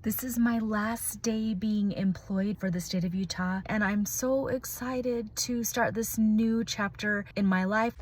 This is my last day being employed for the state of Utah, and I'm so excited to start this new chapter in my life.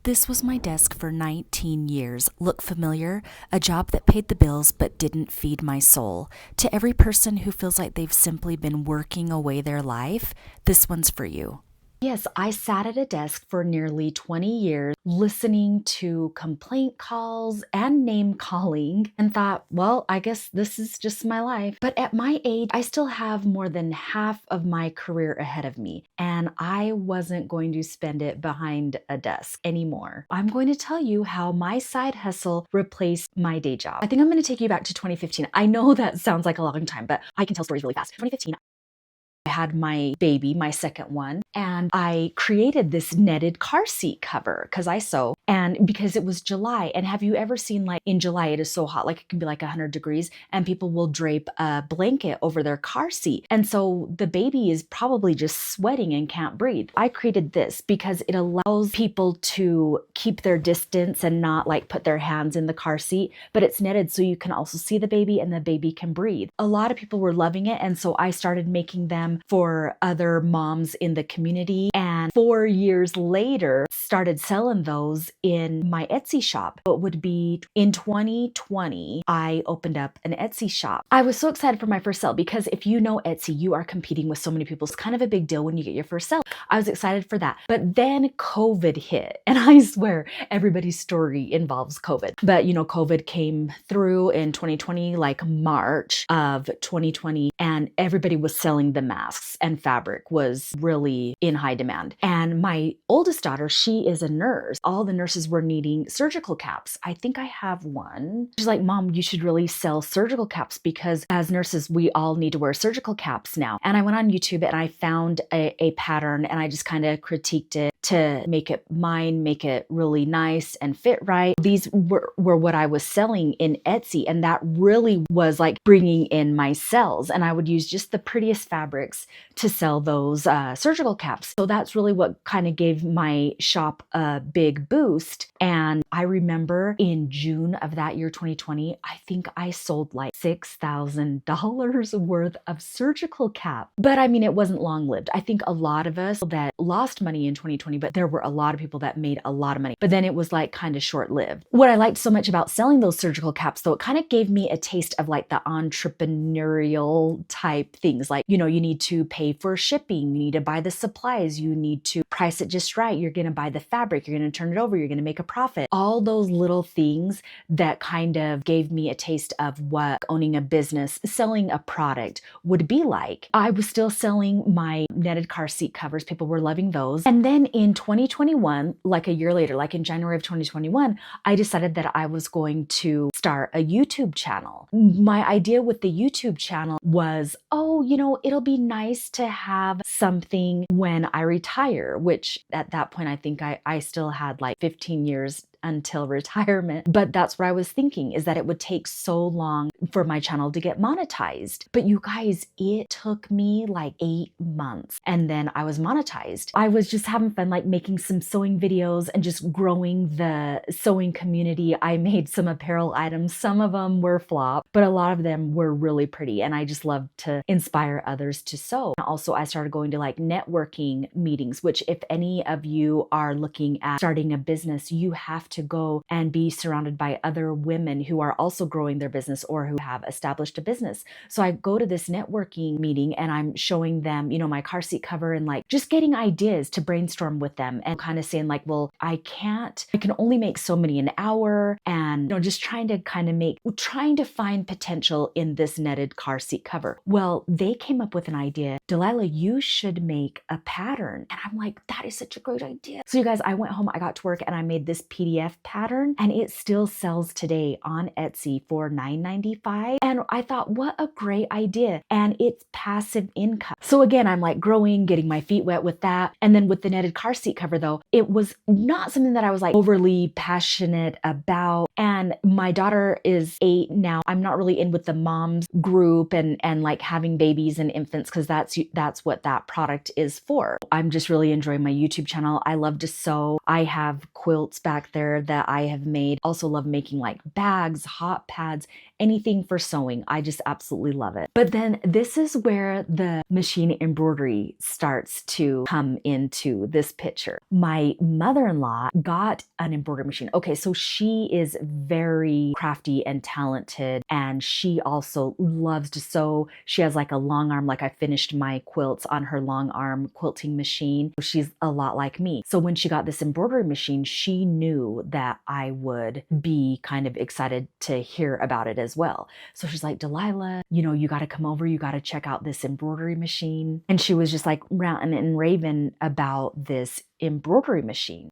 This was my desk for 19 years. Look familiar? A job that paid the bills but didn't feed my soul. To every person who feels like they've simply been working away their life, this one's for you. Yes, I sat at a desk for nearly 20 years listening to complaint calls and name calling and thought, well, I guess this is just my life. But at my age, I still have more than half of my career ahead of me, and I wasn't going to spend it behind a desk anymore. I'm going to tell you how my side hustle replaced my day job. I think I'm going to take you back to 2015. I know that sounds like a long time, but I can tell stories really fast. 2015. I had my baby, my second one, and I created this netted car seat cover because I sew, and because it was July. And have you ever seen, like, in July it is so hot, like it can be like 100 degrees, and people will drape a blanket over their car seat, and so the baby is probably just sweating and can't breathe. I created this because it allows people to keep their distance and not like put their hands in the car seat, but it's netted so you can also see the baby and the baby can breathe. A lot of people were loving it, and so I started making them for other moms in the community, and 4 years later started selling those in my Etsy shop. It would be in 2020 I opened up an Etsy shop. I was so excited for my first sale because if you know Etsy, you are competing with so many people. It's kind of a big deal when you get your first sale. I was excited for that, but then COVID hit, and I swear everybody's story involves COVID. But you know, COVID came through in 2020, like March of 2020, and everybody was selling the masks, and fabric was really in high demand. And my oldest daughter, she is a nurse. All the nurses were needing surgical caps. I think I have one. She's like, Mom, you should really sell surgical caps because as nurses, we all need to wear surgical caps now. And I went on YouTube and I found a pattern, and I just kind of critiqued it to make it mine, make it really nice and fit right. These were what I was selling in Etsy, and that really was like bringing in my sales. And I would use just the prettiest fabrics to sell those surgical caps. So that's really what kind of gave my shop a big boost. And I remember in June of that year, 2020, I think I sold like $6,000 worth of surgical cap. But I mean, it wasn't long lived. I think a lot of us that lost money in 2020, but there were a lot of people that made a lot of money. But then it was like kind of short lived. What I liked so much about selling those surgical caps, though, it kind of gave me a taste of like the entrepreneurial type things. Like, you know, you need to pay for shipping, you need to buy the supplies, you need to price it just right, you're going to buy the fabric, you're going to turn it over, you're going to make a profit. All those little things that kind of gave me a taste of what owning a business, selling a product would be like. I was still selling my netted car seat covers. People were loving those. And then in 2021, like a year later, like in January of 2021, I decided that I was going to start a YouTube channel. My idea with the YouTube channel was, oh, you know, it'll be nice to have something when I retire, which at that point, I think I still had like 15 years until retirement. But that's what I was thinking, is that it would take so long for my channel to get monetized. But you guys, it took me like 8 months, and then I was monetized. I was just having fun, like making some sewing videos and just growing the sewing community. I made some apparel items. Some of them were flop, but a lot of them were really pretty. And I just love to inspire others to sew. Also, I started going to like networking meetings, which if any of you are looking at starting a business, you have to go and be surrounded by other women who are also growing their business or who have established a business. So I go to this networking meeting and I'm showing them, you know, my car seat cover and like just getting ideas to brainstorm with them and kind of saying like, well, I can only make so many an hour, and you know, just trying to find potential in this netted car seat cover. Well, they came up with an idea. Delilah, you should make a pattern. And I'm like, that is such a great idea. So you guys, I went home, I got to work, and I made this PDF relief pattern, and it still sells today on Etsy for $9.95. And I thought, what a great idea. And it's passive income. So again, I'm like growing, getting my feet wet with that. And then with the netted car seat cover though, it was not something that I was like overly passionate about. And my daughter is 8 now. I'm not really in with the moms group and like having babies and infants, because that's what that product is for. I'm just really enjoying my YouTube channel. I love to sew. I have quilts back there that I have made. Also love making like bags, hot pads, anything for sewing. I just absolutely love it. But then this is where the machine embroidery starts to come into this picture. My mother-in-law got an embroidery machine. Okay, so she is very crafty and talented, and she also loves to sew. She has like a long arm, like I finished my quilts on her long arm quilting machine. She's a lot like me. So when she got this embroidery machine, she knew that I would be kind of excited to hear about it as well. So she's like, Delilah, you got to come over. You got to check out this embroidery machine. And she was just like ranting and raving about this embroidery machine.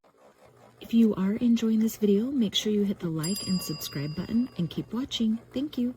If you are enjoying this video, make sure you hit the like and subscribe button and keep watching. Thank you.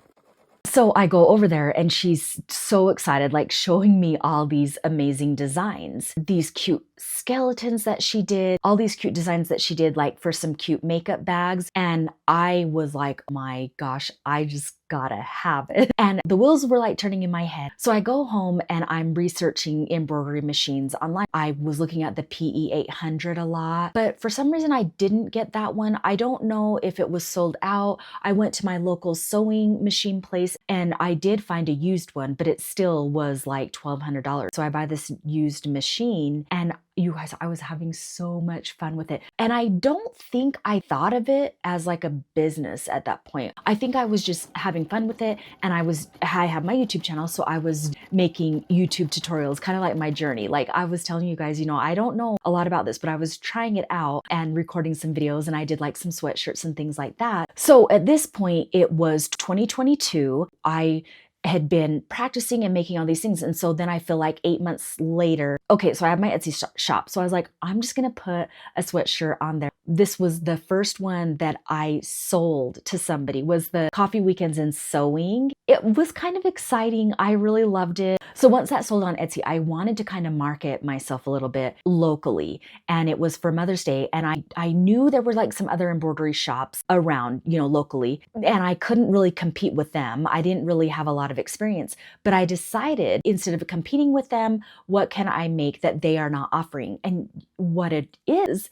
So I go over there and she's so excited, like showing me all these amazing designs, these cute skeletons that she did, all these cute designs that she did, like for some cute makeup bags. And I was like, oh my gosh, I just gotta have it. And the wheels were like turning in my head. So I go home and I'm researching embroidery machines online. I was looking at the PE 800 a lot, but for some reason I didn't get that one. I don't know if it was sold out. I went to my local sewing machine place and I did find a used one, but it still was like $1,200. So I buy this used machine, and you guys, I was having so much fun with it. And I don't think I thought of it as like a business at that point. I think I was just having fun with it. And I have my YouTube channel. So I was making YouTube tutorials, kind of like my journey. Like I was telling you guys, I don't know a lot about this, but I was trying it out and recording some videos, and I did like some sweatshirts and things like that. So at this point, it was 2022. I had been practicing and making all these things. And so then I feel like 8 months later, okay, so I have my Etsy shop. So I was like, I'm just going to put a sweatshirt on there. This was the first one that I sold to somebody, was the Coffee Weekends and Sewing. It was kind of exciting. I really loved it. So once that sold on Etsy, I wanted to kind of market myself a little bit locally. And it was for Mother's Day. And I knew there were like some other embroidery shops around, locally. And I couldn't really compete with them. I didn't really have a lot of experience. But I decided, instead of competing with them, what can I make that they are not offering? And what it is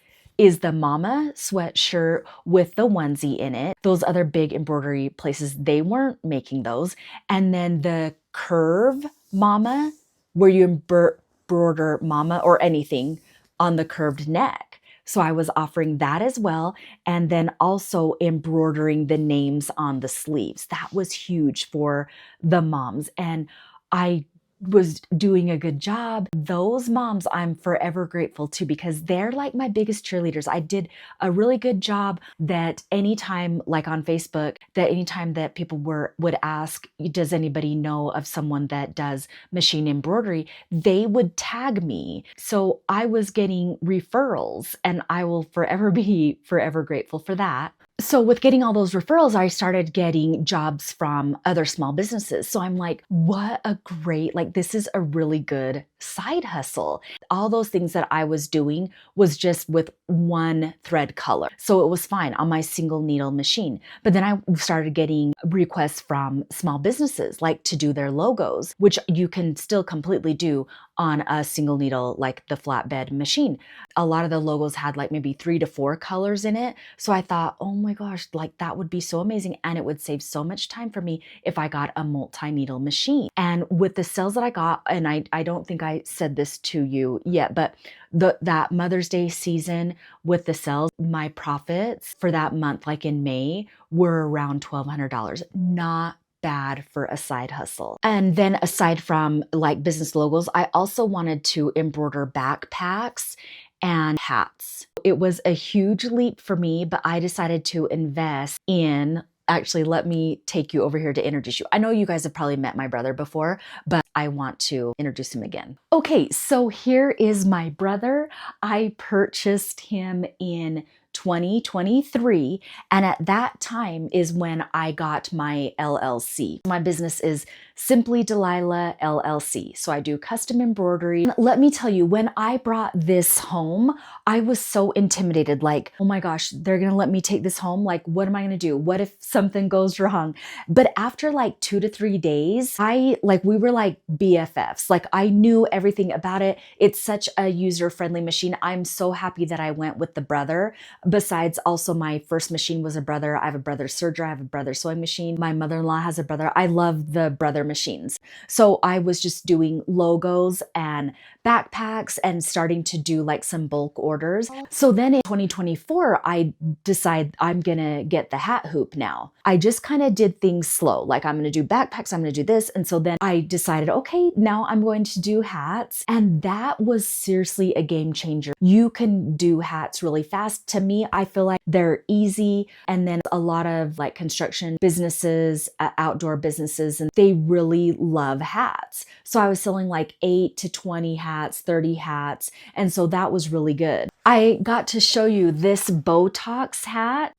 the mama sweatshirt with the onesie in it. Those other big embroidery places, they weren't making those. And then the curve mama, where you embroider mama or anything on the curved neck. So I was offering that as well. And then also embroidering the names on the sleeves. That was huge for the moms. And I was doing a good job. Those moms I'm forever grateful to, because they're like my biggest cheerleaders. I did a really good job that anytime, like on Facebook, that anytime that people would ask, does anybody know of someone that does machine embroidery, they would tag me. So I was getting referrals, and I will forever be forever grateful for that. So with getting all those referrals, I started getting jobs from other small businesses. So I'm like, what a great, this is a really good side hustle. All those things that I was doing was just with one thread color. So it was fine on my single needle machine. But then I started getting requests from small businesses, like to do their logos, which you can still completely do on a single needle, like the flatbed machine. A lot of the logos had like maybe 3 to 4 colors in it. So I thought, oh my gosh, that would be so amazing. And it would save so much time for me if I got a multi-needle machine. And with the sales that I got, and I don't think I said this to you yet, but that Mother's Day season with the sales, my profits for that month, like in May, were around $1,200. Not bad for a side hustle. And then aside from like business logos, I also wanted to embroider backpacks and hats. It was a huge leap for me, but I decided to invest in, actually, let me take you over here to introduce you. I know you guys have probably met my brother before, but I want to introduce him again. Okay, so here is my brother. I purchased him in 2023. And at that time is when I got my LLC. My business is Simply Delilah LLC. So I do custom embroidery. Let me tell you, when I brought this home, I was so intimidated. Like, oh my gosh, they're going to let me take this home. Like, what am I going to do? What if something goes wrong? But after like 2 to 3 days, we were like BFFs. Like, I knew everything about it. It's such a user-friendly machine. I'm so happy that I went with the brother. Besides, also my first machine was a brother. I have a brother serger. I have a brother sewing machine. My mother-in-law has a brother. I love the brother machines. So I was just doing logos and backpacks and starting to do like some bulk orders. So then in 2024, I decide I'm gonna get the hat hoop now. I just kind of did things slow. Like, I'm gonna do backpacks, I'm gonna do this. And so then I decided, okay, now I'm going to do hats. And that was seriously a game changer. You can do hats really fast. To me, I feel like they're easy. And then a lot of like construction businesses, outdoor businesses, and they really love hats. So I was selling like 8 to 20 hats, 30 hats. And so that was really good. I got to show you this Botox hat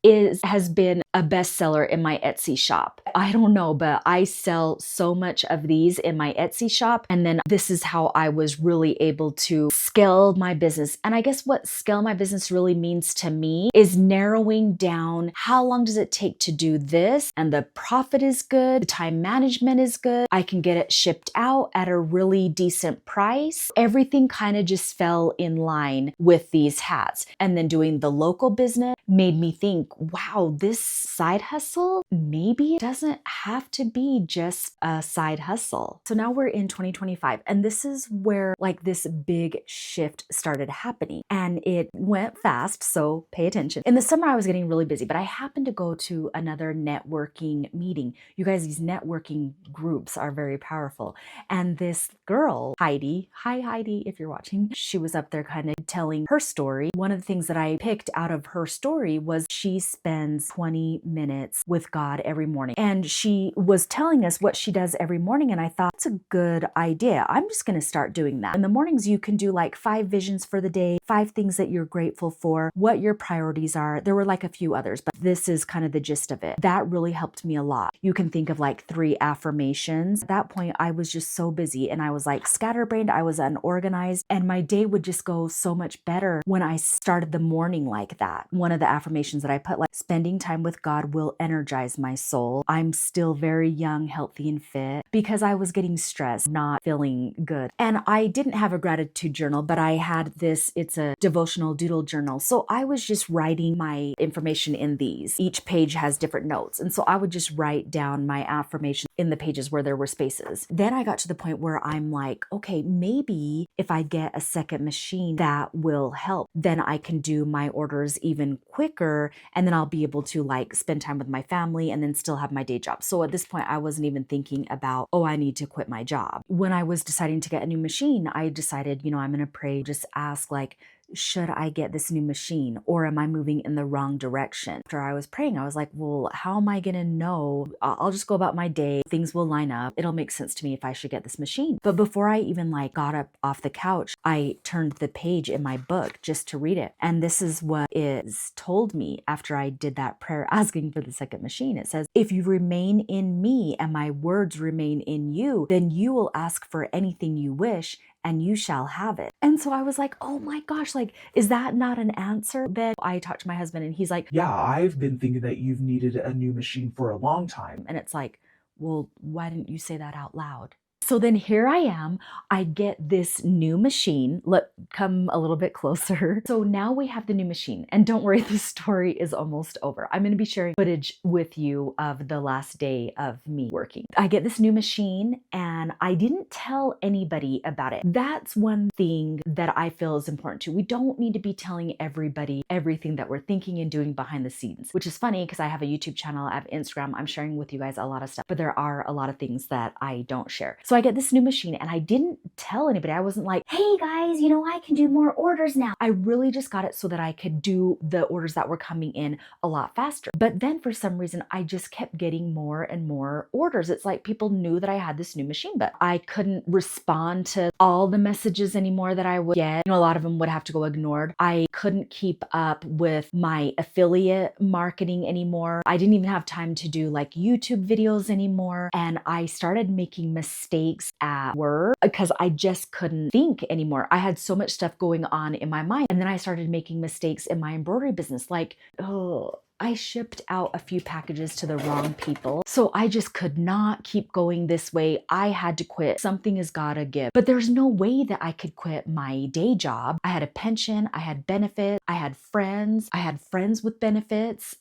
has been a bestseller in my Etsy shop. I don't know, but I sell so much of these in my Etsy shop. And then this is how I was really able to scale my business. And I guess what scale my business really means to me is narrowing down how long does it take to do this, and the profit is good, the time management is good, I can get it shipped out at a really decent price. Everything kind of just fell in line with these hats. And then doing the local business made me think, wow, this side hustle maybe doesn't have to be just a side hustle. So now we're in 2025, and this is where like this big shift started happening, and it went fast. So pay attention. In the summer, I was getting really busy, but I happened to go to another networking meeting. You guys, these networking groups are very powerful. And this girl, Heidi, hi Heidi, if you're watching, she was up there kind of telling her story. One of the things that I picked out of her story was she spends 20 minutes with God every morning. And she was telling us what she does every morning. And I thought, it's a good idea. I'm just going to start doing that. In the mornings, you can do like 5 visions for the day, 5 things that you're grateful for, what your priorities are. There were like a few others, but this is kind of the gist of it. That really helped me a lot. You can think of like 3 affirmations. At that point, I was just so busy and I was like scatterbrained. I was unorganized, and my day would just go so much better when I started the morning like that. One of the affirmations that I put, like, spending time with God will energize my soul. I'm still very young, healthy, and fit, because I was getting stressed, not feeling good. And I didn't have a gratitude journal, but I had this, it's a devotional doodle journal. So I was just writing my information in these. Each page has different notes. And so I would just write down my affirmation in the pages where there were spaces. Then I got to the point where I'm like, okay, maybe if I get a second machine, that will help. Then I can do my orders even quicker, and then I'll be able to like spend time with my family and then still have my day job. So at this point, I wasn't even thinking about, oh, I need to quit my job. When I was deciding to get a new machine, I decided, I'm going to pray, just ask like, should I get this new machine, or am I moving in the wrong direction? After I was praying, I was like, well, how am I going to know? I'll just go about my day. Things will line up. It'll make sense to me if I should get this machine. But before I even like got up off the couch, I turned the page in my book just to read it. And this is what is told me after I did that prayer asking for the second machine. It says, if you remain in me and my words remain in you, then you will ask for anything you wish and you shall have it. And so I was like, oh my gosh, like, is that not an answer? Then I talked to my husband and he's like, yeah, I've been thinking that you've needed a new machine for a long time. And it's like, well, why didn't you say that out loud? So then here I am, I get this new machine. Come a little bit closer. So now we have the new machine, and don't worry, the story is almost over. I'm going to be sharing footage with you of the last day of me working. I get this new machine and I didn't tell anybody about it. That's one thing that I feel is important too. We don't need to be telling everybody everything that we're thinking and doing behind the scenes, which is funny because I have a YouTube channel, I have Instagram, I'm sharing with you guys a lot of stuff, but there are a lot of things that I don't share. So I get this new machine and I didn't tell anybody. I wasn't like, hey guys, you know, I can do more orders now. I really just got it so that I could do the orders that were coming in a lot faster. But then for some reason, I just kept getting more and more orders. It's like people knew that I had this new machine, but I couldn't respond to all the messages anymore that I would get. You know, a lot of them would have to go ignored. I couldn't keep up with my affiliate marketing anymore. I didn't even have time to do like YouTube videos anymore. And I started making mistakes at work because I just couldn't think anymore. I had so much stuff going on in my mind. And then I started making mistakes in my embroidery business. Like, I shipped out a few packages to the wrong people. So I just could not keep going this way. I had to quit. Something has gotta give. But there's no way that I could quit my day job. I had a pension, I had benefits, I had friends with benefits.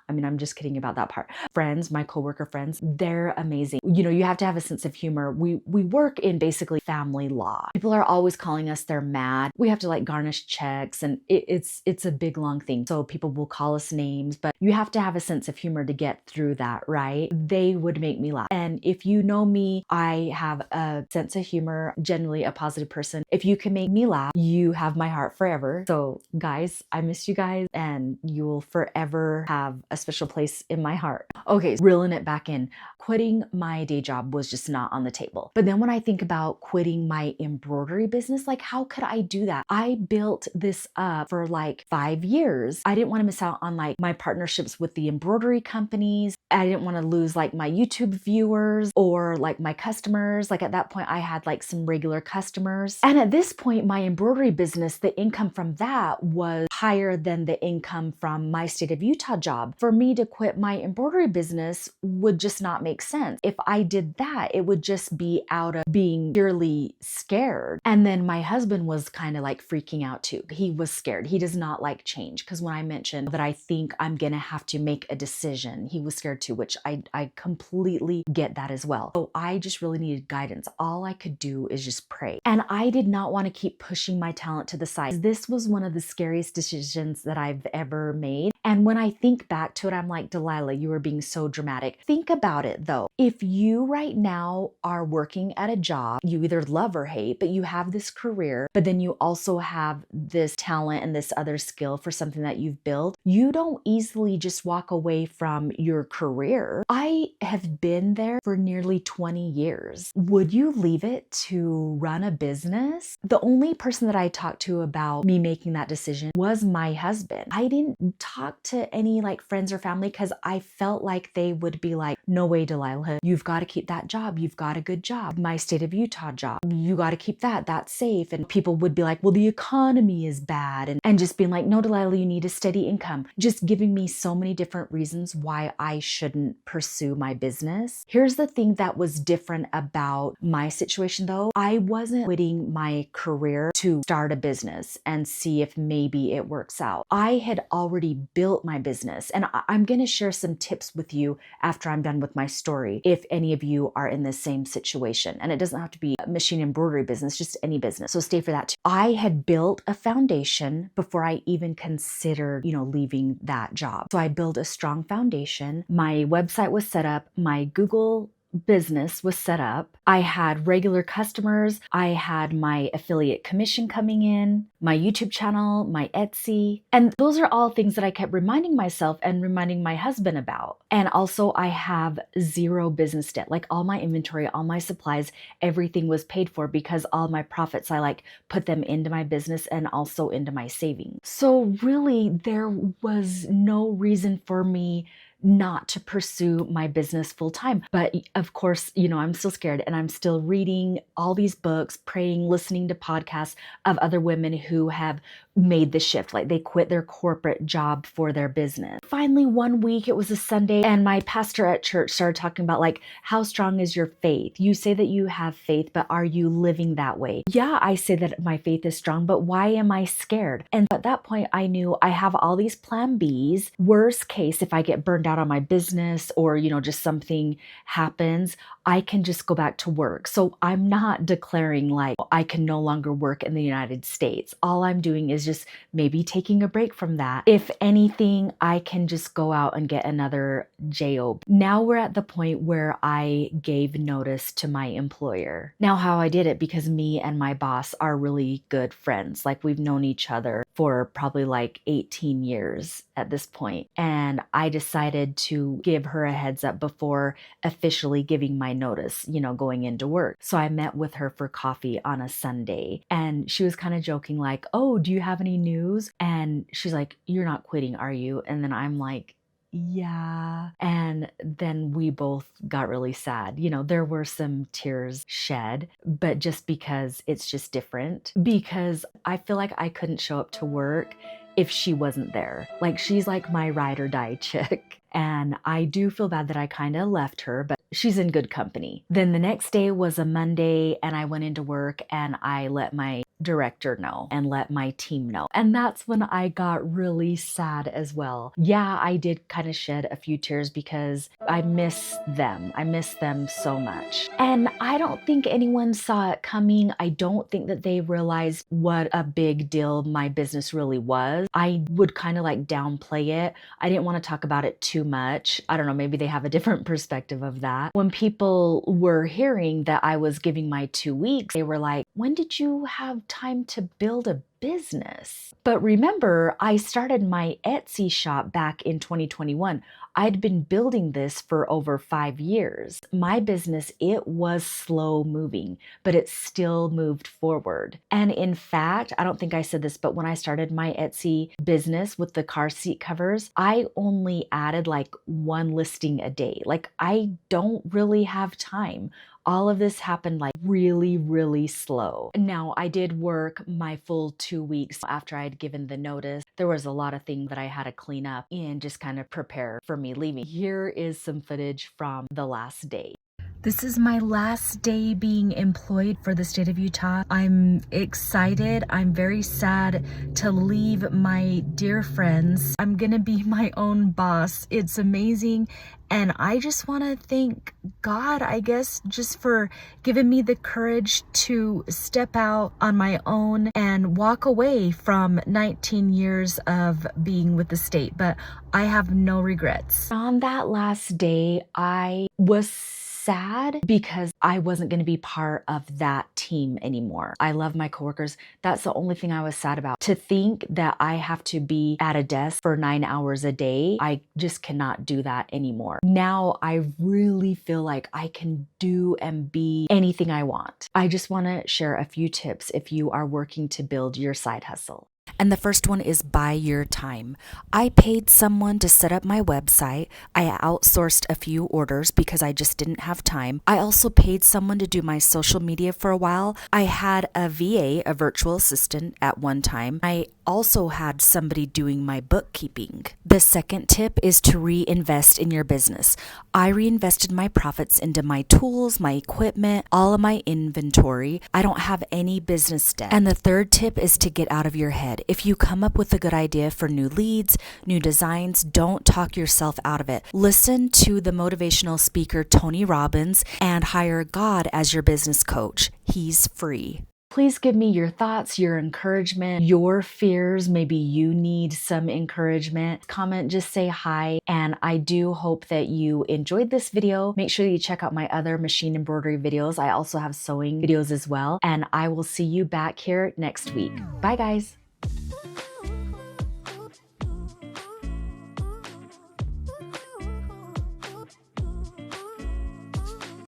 I mean, I'm just kidding about that part. Friends, my coworker friends, they're amazing. You know, you have to have a sense of humor. We work in basically family law. People are always calling us, they're mad. We have to like garnish checks and it's a big long thing. So people will call us names, but you have to have a sense of humor to get through that, right? They would make me laugh. And if you know me, I have a sense of humor, generally a positive person. If you can make me laugh, you have my heart forever. So guys, I miss you guys and you will forever have a special place in my heart. Okay, reeling it back in. Quitting my day job was just not on the table. But then when I think about quitting my embroidery business, like how could I do that? I built this up for like 5 years. I didn't want to miss out on like my partnerships with the embroidery companies. I didn't want to lose like my YouTube viewers or like my customers. Like at that point I had like some regular customers. And at this point, my embroidery business, the income from that was higher than the income from my state of Utah job. For me to quit my embroidery business would just not make sense. If I did that, it would just be out of being purely scared. And then my husband was kind of like freaking out too. He was scared. He does not like change. Because when I mentioned that I think I'm going to have to make a decision, he was scared too, which I completely get that as well. So I just really needed guidance. All I could do is just pray. And I did not want to keep pushing my talent to the side. This was one of the scariest decisions that I've ever made. And when I think back to it, I'm like, Delilah, you were being so dramatic. Think about it though. If you right now are working at a job you either love or hate, but you have this career, but then you also have this talent and this other skill for something that you've built, you don't easily just walk away from your career. I have been there for nearly 20 years. Would you leave it to run a business? The only person that I talked to about me making that decision was my husband. I didn't talk to any like friends or family because I felt like they would be like, no way, Delilah, you've got to keep that job. You've got a good job. My state of Utah job, you got to keep that. That's safe. And people would be like, well, the economy is bad. And just being like, no, Delilah, you need a steady income. Just giving me so many different reasons why I shouldn't pursue my business. Here's the thing that was different about my situation though. I wasn't quitting my career to start a business and see if maybe it works out. I had already built my business and I'm going to share some tips with you after I'm done with my story if any of you are in the same situation. And it doesn't have to be a machine embroidery business, just any business. So stay for that too. I had built a foundation before I even considered, leaving that job. So I built a strong foundation. My website was set up. My Google business was set up. I had regular customers. I had my affiliate commission coming in, my YouTube channel, my Etsy. And those are all things that I kept reminding myself and reminding my husband about. And also I have zero business debt. Like all my inventory, all my supplies, everything was paid for because all my profits, I put them into my business and also into my savings. So really there was no reason for me not to pursue my business full time. But of course, I'm still scared and I'm still reading all these books, praying, listening to podcasts of other women who have made the shift. Like they quit their corporate job for their business. Finally, one week, it was a Sunday and my pastor at church started talking about how strong is your faith? You say that you have faith, but are you living that way? Yeah, I say that my faith is strong, but why am I scared? And at that point, I knew I have all these plan Bs. Worst case, if I get burned out on my business or, just something happens, I can just go back to work. So I'm not declaring like I can no longer work in the United States. All I'm doing is just maybe taking a break from that. If anything, I can just go out and get another job. Now we're at the point where I gave notice to my employer. Now, how I did it, because me and my boss are really good friends. Like, we've known each other for probably like 18 years at this point. And I decided to give her a heads up before officially giving my notice, going into work. So I met with her for coffee on a Sunday, and she was kind of joking like, "Oh, do you have any news?" And she's like, "You're not quitting, are you?" And then I'm like, "Yeah." And then we both got really sad. There were some tears shed, but just because it's just different, because I feel like I couldn't show up to work if she wasn't there. Like, she's like my ride or die chick. And I do feel bad that I kind of left her, but she's in good company. Then the next day was a Monday, and I went into work and I let my director know and let my team know. And that's when I got really sad as well. Yeah, I did kind of shed a few tears because I miss them. I miss them so much. And I don't think anyone saw it coming. I don't think that they realized what a big deal my business really was. I would kind of like downplay it. I didn't want to talk about it too much. I don't know, maybe they have a different perspective of that. When people were hearing that I was giving my 2 weeks, they were like, "When did you have time to build a business?" But remember, I started my Etsy shop back in 2021. I'd been building this for over 5 years. My business, it was slow moving, but it still moved forward. And in fact, I don't think I said this, but when I started my Etsy business with the car seat covers, I only added like 1 listing a day. Like, I don't really have time. All of this happened like really, really slow. Now, I did work my full 2 weeks after I'd given the notice. There was a lot of things that I had to clean up and just kind of prepare for me leaving. Here is some footage from the last day. This is my last day being employed for the state of Utah. I'm excited. I'm very sad to leave my dear friends. I'm gonna be my own boss. It's amazing. And I just want to thank God, I guess, just for giving me the courage to step out on my own and walk away from 19 years of being with the state. But I have no regrets. On that last day, I was sad because I wasn't going to be part of that team anymore. I love my coworkers. That's the only thing I was sad about. To think that I have to be at a desk for 9 hours a day, I just cannot do that anymore. Now I really feel like I can do and be anything I want. I just want to share a few tips if you are working to build your side hustle. And the first one is buy your time. I paid someone to set up my website. I outsourced a few orders because I just didn't have time. I also paid someone to do my social media for a while. I had a VA, a virtual assistant, at one time. I also had somebody doing my bookkeeping. The second tip is to reinvest in your business. I reinvested my profits into my tools, my equipment, all of my inventory. I don't have any business debt. And the third tip is to get out of your head. If you come up with a good idea for new leads, new designs, don't talk yourself out of it. Listen to the motivational speaker Tony Robbins and hire God as your business coach. He's free. Please give me your thoughts, your encouragement, your fears. Maybe you need some encouragement. Comment, just say hi. And I do hope that you enjoyed this video. Make sure you check out my other machine embroidery videos. I also have sewing videos as well. And I will see you back here next week. Bye, guys.